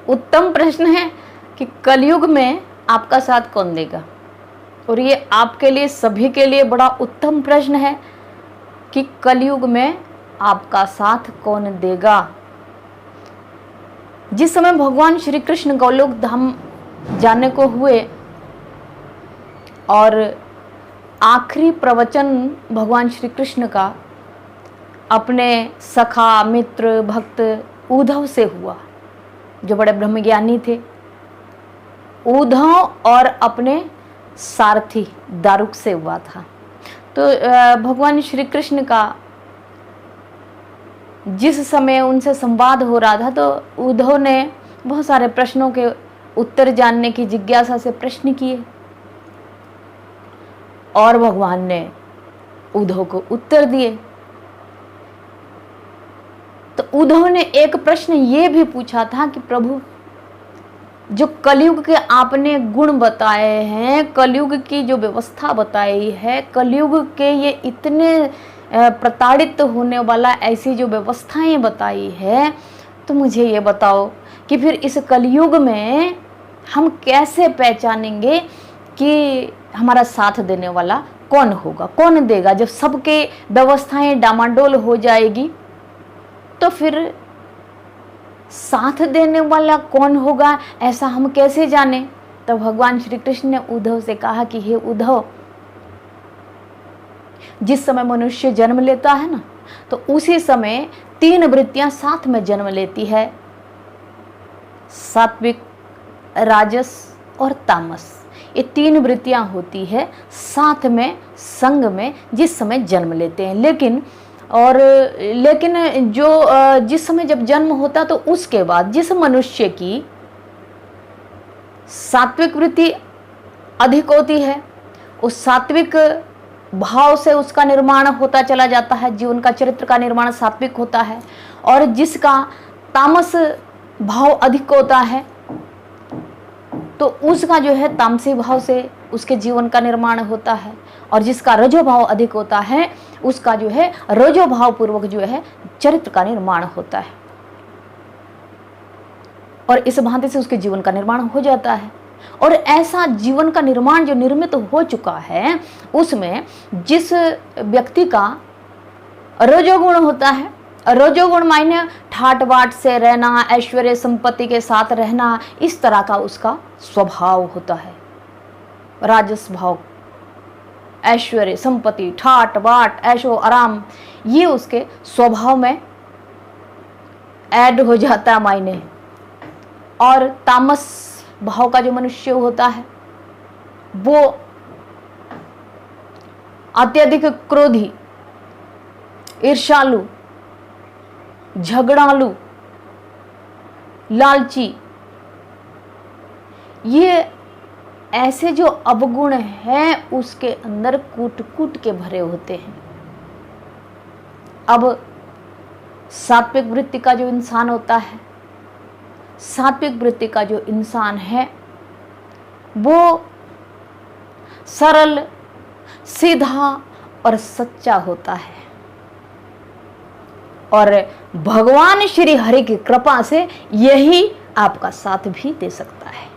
उत्तम प्रश्न है कि कलयुग में आपका साथ कौन देगा। और ये आपके लिए, सभी के लिए बड़ा उत्तम प्रश्न है कि कलयुग में आपका साथ कौन देगा। जिस समय भगवान श्री कृष्ण गोलोक धाम जाने को हुए और आखिरी प्रवचन भगवान श्री कृष्ण का अपने सखा मित्र भक्त उद्धव से हुआ, जो बड़े ब्रह्मज्ञानी थे। उद्धव और अपने सारथी दारुक से हुआ था। तो भगवान श्री कृष्ण का जिस समय उनसे संवाद हो रहा था, तो उद्धव ने बहुत सारे प्रश्नों के उत्तर जानने की जिज्ञासा से प्रश्न किए और भगवान ने उद्धव को उत्तर दिए। तो उद्धव ने एक प्रश्न ये भी पूछा था कि प्रभु, जो कलयुग के आपने गुण बताए हैं, कलयुग की जो व्यवस्था बताई है, कलयुग के ये इतने प्रताड़ित होने वाला ऐसी जो व्यवस्थाएं बताई है, तो मुझे ये बताओ कि फिर इस कलयुग में हम कैसे पहचानेंगे कि हमारा साथ देने वाला कौन होगा, कौन देगा। जब सबके व्यवस्थाएं डामाडोल हो जाएगी तो फिर साथ देने वाला कौन होगा, ऐसा हम कैसे जाने। तो भगवान श्री कृष्ण ने उद्धव से कहा कि हे उद्धव, जिस समय मनुष्य जन्म लेता है ना, तो उसी समय 3 वृत्तियां साथ में जन्म लेती है, सात्विक, राजस और तामस। ये 3 वृत्तियां होती है साथ में, संग में, जिस समय जन्म लेते हैं। लेकिन जो जिस समय जब जन्म होता, तो उसके बाद जिस मनुष्य की सात्विक वृत्ति अधिक होती है, उस सात्विक भाव से उसका निर्माण होता चला जाता है, जीवन का चरित्र का निर्माण सात्विक होता है। और जिसका तामस भाव अधिक होता है, तो उसका जो है तामसी भाव से उसके जीवन का निर्माण होता है। और जिसका रजो भाव अधिक होता है, उसका जो है रजो भाव पूर्वक जो है चरित्र का निर्माण होता है। और इस भांति से उसके जीवन का निर्माण हो जाता है। और ऐसा जीवन का निर्माण जो निर्मित हो चुका है, उसमें जिस व्यक्ति का रजोगुण होता है, रजोगुण मायने ठाट बाट से रहना, ऐश्वर्य संपत्ति के साथ रहना, इस तरह का उसका स्वभाव होता है। राजस भाव, ऐश्वर्य संपत्ति, ठाट बाट, ऐशो आराम, ये उसके स्वभाव में ऐड हो जाता है मायने। और तामस भाव का जो मनुष्य होता है, वो अत्यधिक क्रोधी, ईर्ष्यालु, झगड़ालू, लालची, ये ऐसे जो अवगुण हैं उसके अंदर कूट कूट के भरे होते हैं। अब सात्विक वृत्ति का जो इंसान होता है, सात्विक वृत्ति का जो इंसान है, वो सरल, सीधा और सच्चा होता है। और भगवान श्री हरि की कृपा से यही आपका साथ भी दे सकता है।